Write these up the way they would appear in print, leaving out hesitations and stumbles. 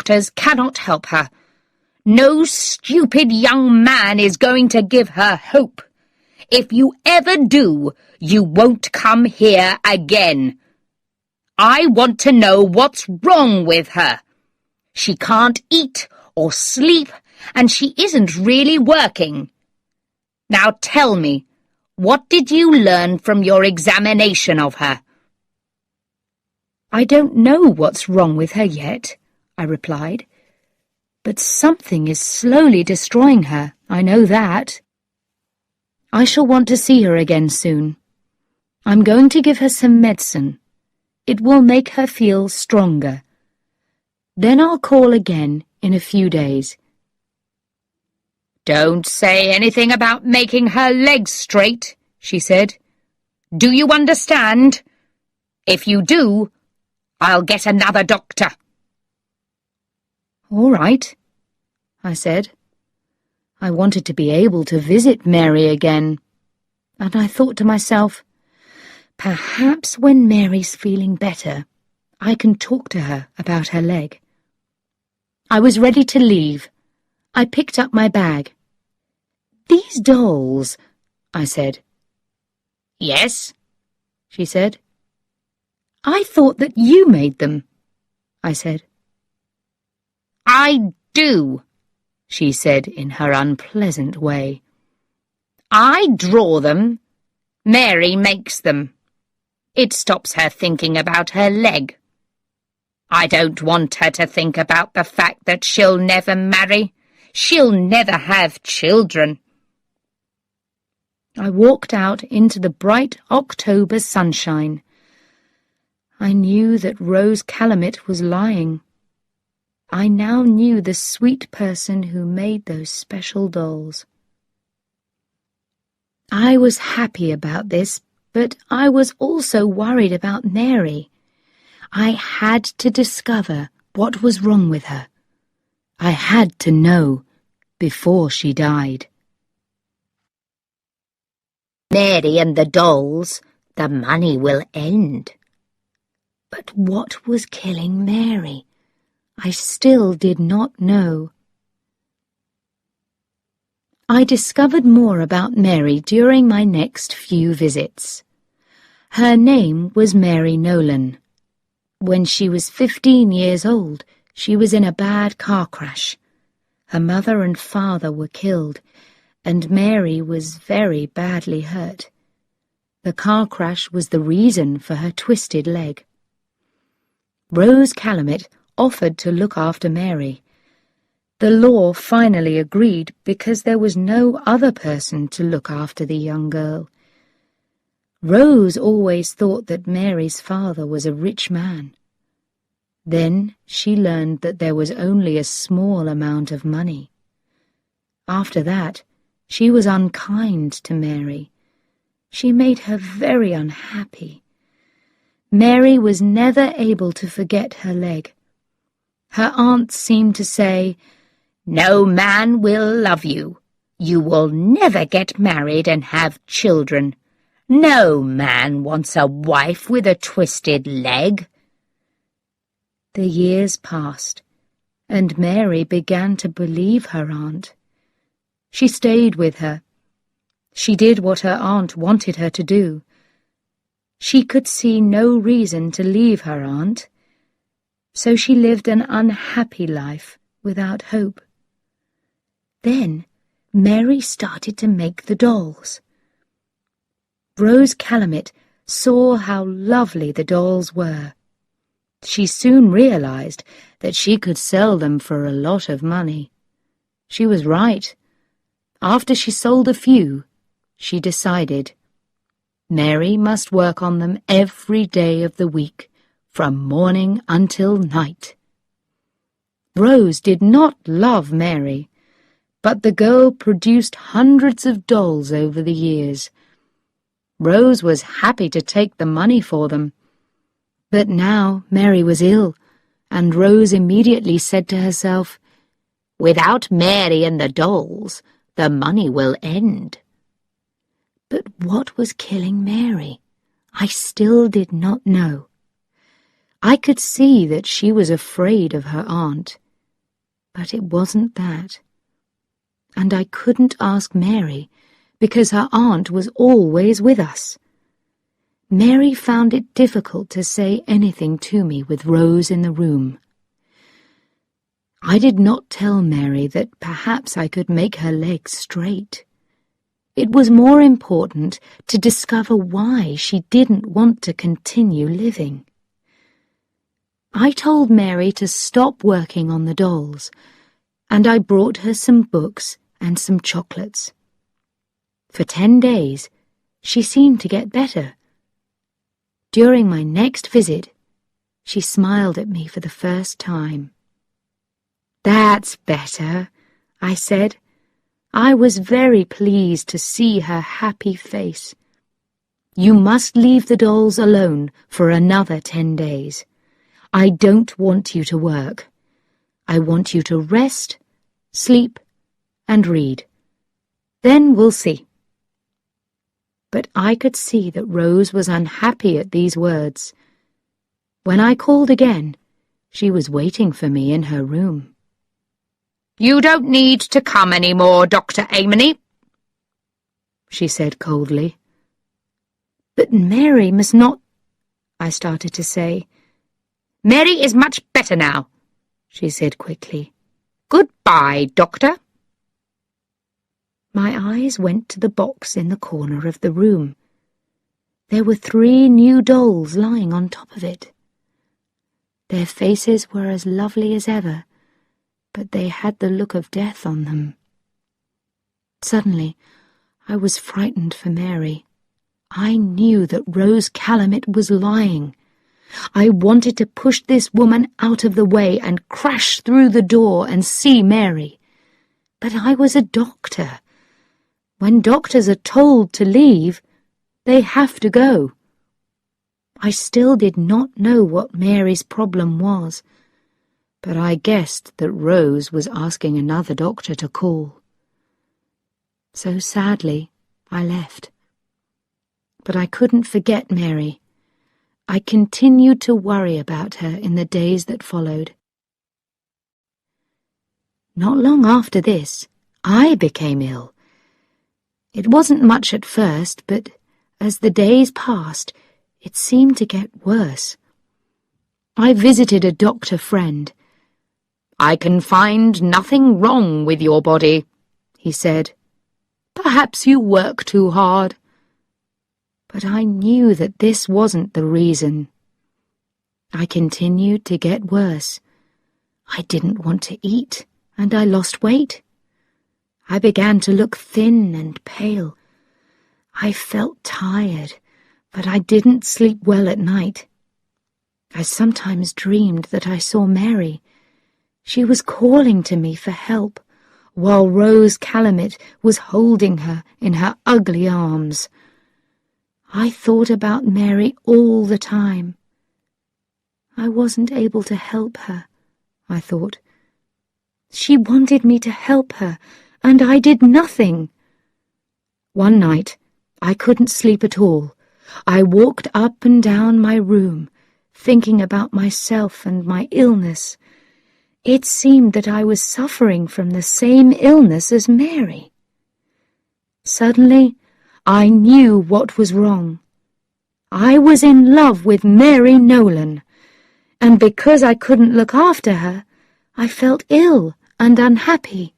doctors cannot help her. No stupid young man is going to give her hope. If you ever do, you won't come here again. I want to know what's wrong with her. She can't eat or sleep, and she isn't really working. Now tell me, what did you learn from your examination of her?" "I don't know what's wrong with her yet," I replied. "But something is slowly destroying her, I know that. I shall want to see her again soon. I'm going to give her some medicine. It will make her feel stronger. Then I'll call again in a few days." "Don't say anything about making her legs straight," she said. "Do you understand? If you do, I'll get another doctor." "All right," I said. I wanted to be able to visit Mary again, and I thought to myself, perhaps when Mary's feeling better, I can talk to her about her leg. I was ready to leave. I picked up my bag. "These dolls," I said. "Yes," she said. "I thought that you made them," I said. "I do," she said in her unpleasant way. "I draw them. Mary makes them. It stops her thinking about her leg. I don't want her to think about the fact that she'll never marry. She'll never have children." I walked out into the bright October sunshine. I knew that Rose Calamit was lying. I now knew the sweet person who made those special dolls. I was happy about this, but I was also worried about Mary. I had to discover what was wrong with her. I had to know before she died. "Mary and the dolls, the money will end." But what was killing Mary? I still did not know. I discovered more about Mary during my next few visits. Her name was Mary Nolan. When she was 15 years old, she was in a bad car crash. Her mother and father were killed, and Mary was very badly hurt. The car crash was the reason for her twisted leg. Rose Calamit offered to look after Mary. The law finally agreed because there was no other person to look after the young girl. Rose always thought that Mary's father was a rich man. Then she learned that there was only a small amount of money. After that, she was unkind to Mary. She made her very unhappy. Mary was never able to forget her leg. Her aunt seemed to say, "No man will love you. You will never get married and have children. No man wants a wife with a twisted leg." The years passed, and Mary began to believe her aunt. She stayed with her. She did what her aunt wanted her to do. She could see no reason to leave her aunt, so she lived an unhappy life without hope. Then Mary started to make the dolls. Rose Calamit saw how lovely the dolls were. She soon realized that she could sell them for a lot of money. She was right. After she sold a few, she decided Mary must work on them every day of the week, from morning until night. Rose did not love Mary, but the girl produced hundreds of dolls over the years. Rose was happy to take the money for them. But now Mary was ill, and Rose immediately said to herself, "Without Mary and the dolls, the money will end." But what was killing Mary? I still did not know. I could see that she was afraid of her aunt. But it wasn't that. And I couldn't ask Mary, because her aunt was always with us. Mary found it difficult to say anything to me with Rose in the room. I did not tell Mary that perhaps I could make her legs straight. It was more important to discover why she didn't want to continue living. I told Mary to stop working on the dolls, and I brought her some books and some chocolates. For 10 days, she seemed to get better. During my next visit, she smiled at me for the first time. "That's better," I said. I was very pleased to see her happy face. "You must leave the dolls alone for another 10 days. I don't want you to work. I want you to rest, sleep, and read. Then we'll see." But I could see that Rose was unhappy at these words. When I called again, she was waiting for me in her room. "You don't need to come any more, Dr. Amony," she said coldly. "But Mary must not—" I started to say. "Mary is much better now," she said quickly. "Goodbye, Doctor." My eyes went to the box in the corner of the room. There were 3 new dolls lying on top of it. Their faces were as lovely as ever, but they had the look of death on them. Suddenly, I was frightened for Mary. I knew that Rose Calumet was lying. I wanted to push this woman out of the way and crash through the door and see Mary. But I was a doctor. When doctors are told to leave, they have to go. I still did not know what Mary's problem was, but I guessed that Rose was asking another doctor to call. So sadly, I left. But I couldn't forget Mary. I continued to worry about her in the days that followed. Not long after this, I became ill. It wasn't much at first, but as the days passed, it seemed to get worse. I visited a doctor friend. "I can find nothing wrong with your body," he said. "Perhaps you work too hard." But I knew that this wasn't the reason. I continued to get worse. I didn't want to eat, and I lost weight. I began to look thin and pale. I felt tired, but I didn't sleep well at night. I sometimes dreamed that I saw Mary. She was calling to me for help, while Rose Calumet was holding her in her ugly arms. I thought about Mary all the time. I wasn't able to help her, I thought. She wanted me to help her, and I did nothing. One night, I couldn't sleep at all. I walked up and down my room, thinking about myself and my illness. It seemed that I was suffering from the same illness as Mary. Suddenly, I knew what was wrong. I was in love with Mary Nolan, and because I couldn't look after her, I felt ill and unhappy.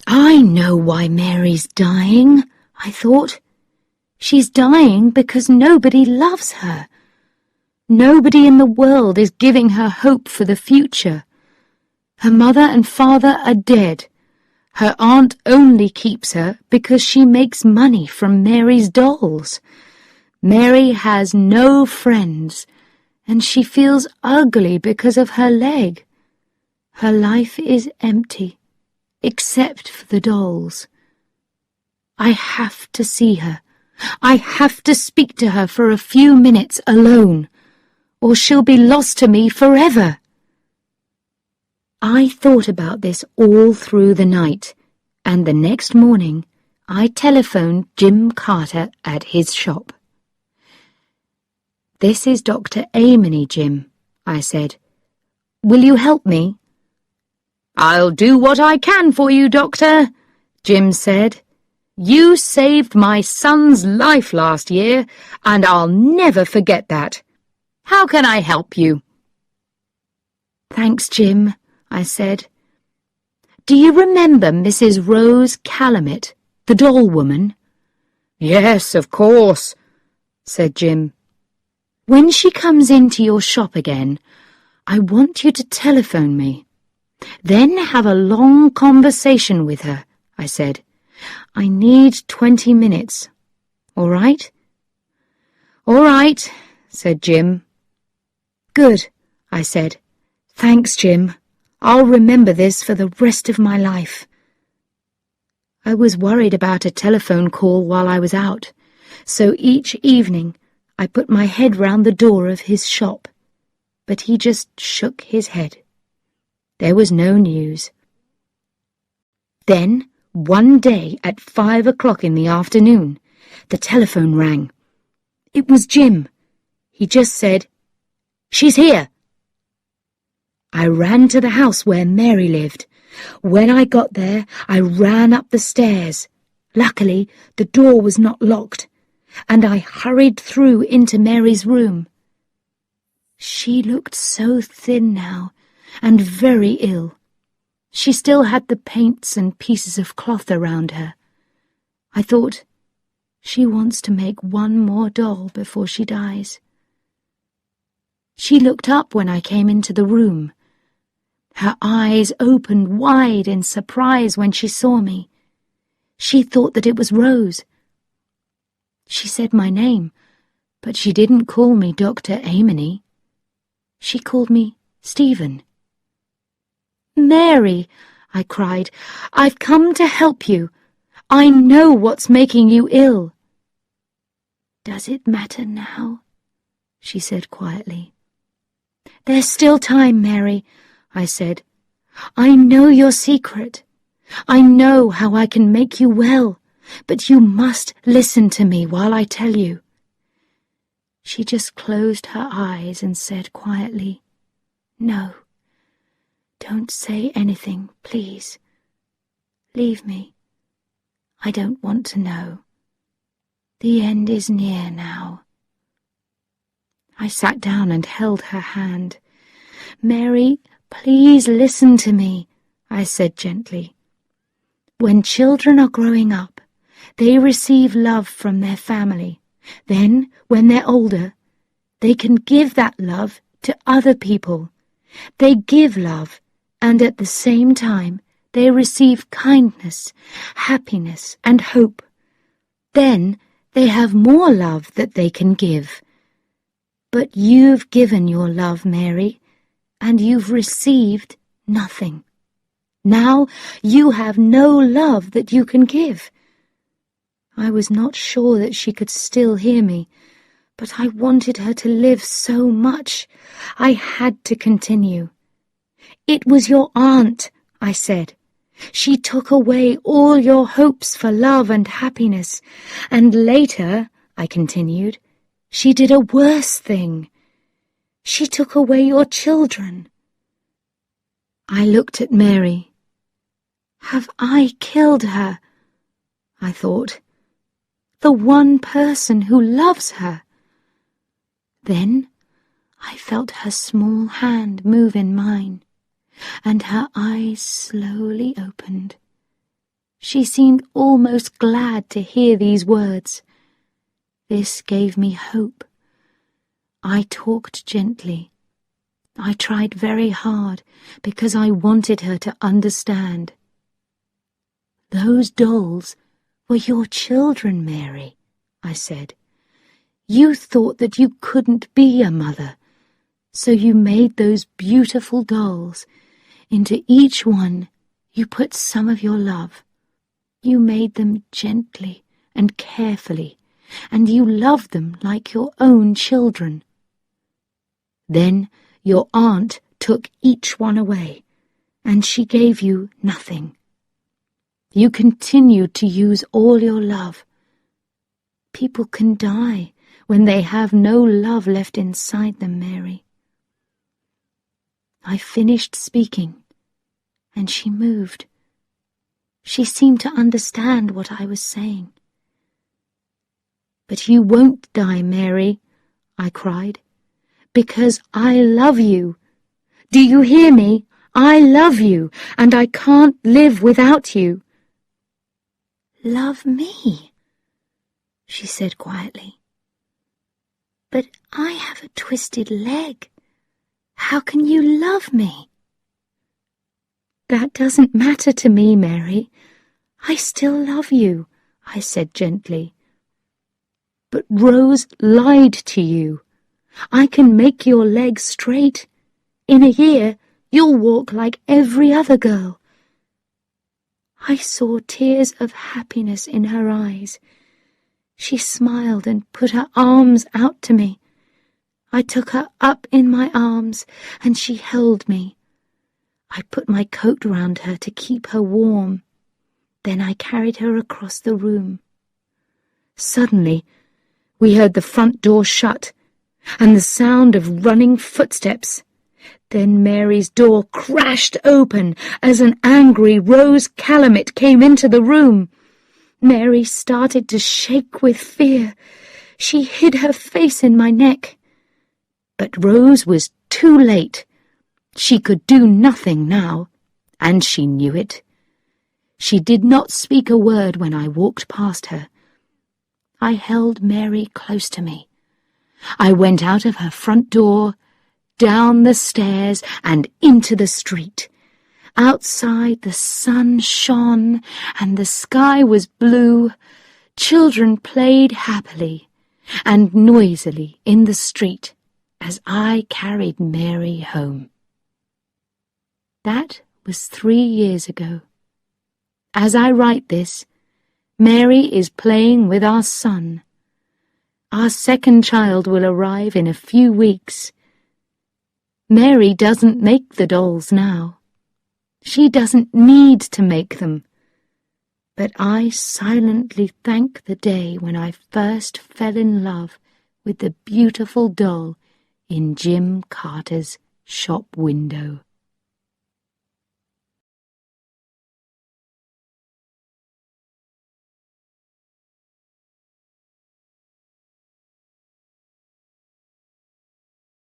I know why Mary's dying, I thought. She's dying because nobody loves her. Nobody in the world is giving her hope for the future. Her mother and father are dead. Her aunt only keeps her because she makes money from Mary's dolls. Mary has no friends, and she feels ugly because of her leg. Her life is empty, except for the dolls. I have to see her. I have to speak to her for a few minutes alone, or she'll be lost to me forever. I thought about this all through the night, and the next morning I telephoned Jim Carter at his shop. "This is Dr. Amony, Jim," I said. "Will you help me?" "I'll do what I can for you, Doctor," Jim said. "You saved my son's life last year, and I'll never forget that. How can I help you?" "Thanks, Jim," I said. "Do you remember Mrs. Rose Calumet, the doll woman?" "Yes, of course," said Jim. "When she comes into your shop again, I want you to telephone me. Then have a long conversation with her," I said. "I need 20 minutes. All right?" "All right," said Jim. "Good," I said. "Thanks, Jim. I'll remember this for the rest of my life." I was worried about a telephone call while I was out, so each evening I put my head round the door of his shop, but he just shook his head. There was no news. Then, one day at 5 o'clock in the afternoon, the telephone rang. It was Jim. He just said, "She's here." I ran to the house where Mary lived. When I got there, I ran up the stairs. Luckily, the door was not locked, and I hurried through into Mary's room. She looked so thin now, and very ill. She still had the paints and pieces of cloth around her. I thought, she wants to make one more doll before she dies. She looked up when I came into the room. Her eyes opened wide in surprise when she saw me. She thought that it was Rose. She said my name, but she didn't call me Dr. Amony. She called me Stephen. "Mary," I cried, "I've come to help you. I know what's making you ill." "Does it matter now?" she said quietly. "There's still time, Mary," I said. "I know your secret. I know how I can make you well, but you must listen to me while I tell you." She just closed her eyes and said quietly, "No. Don't say anything, please. Leave me. I don't want to know. The end is near now." I sat down and held her hand. "Mary, please listen to me," I said gently. "When children are growing up, they receive love from their family. Then, when they're older, they can give that love to other people. They give love, and at the same time, they receive kindness, happiness, and hope. Then they have more love that they can give. But you've given your love, Mary, and you've received nothing. Now you have no love that you can give." I was not sure that she could still hear me, but I wanted her to live so much. I had to continue. "It was your aunt," I said. "She took away all your hopes for love and happiness, and later," I continued, "she did a worse thing. She took away your children." I looked at Mary. Have I killed her? I thought. The one person who loves her. Then I felt her small hand move in mine, and her eyes slowly opened. She seemed almost glad to hear these words. This gave me hope. I talked gently. I tried very hard because I wanted her to understand. "Those dolls were your children, Mary," I said. "You thought that you couldn't be a mother, so you made those beautiful dolls. Into each one you put some of your love. You made them gently and carefully, and you loved them like your own children. Then your aunt took each one away, and she gave you nothing. You continued to use all your love. People can die when they have no love left inside them, Mary." I finished speaking, and she moved. She seemed to understand what I was saying. "But you won't die, Mary," I cried, "because I love you. Do you hear me? I love you, and I can't live without you." "Love me?" she said quietly. "But I have a twisted leg. How can you love me?" "That doesn't matter to me, Mary. I still love you," I said gently. "But Rose lied to you. I can make your leg straight. In a year, you'll walk like every other girl." I saw tears of happiness in her eyes. She smiled and put her arms out to me. I took her up in my arms, and she held me. I put my coat round her to keep her warm. Then I carried her across the room. Suddenly, we heard the front door shut, and the sound of running footsteps. Then Mary's door crashed open as an angry Rose Calumet came into the room. Mary started to shake with fear. She hid her face in my neck. But Rose was too late. She could do nothing now, and she knew it. She did not speak a word when I walked past her. I held Mary close to me. I went out of her front door, down the stairs, and into the street. Outside the sun shone, and the sky was blue. Children played happily and noisily in the street as I carried Mary home. That was 3 years ago. As I write this, Mary is playing with our son. Our second child will arrive in a few weeks. Mary doesn't make the dolls now. She doesn't need to make them. But I silently thank the day when I first fell in love with the beautiful doll in Jim Carter's shop window.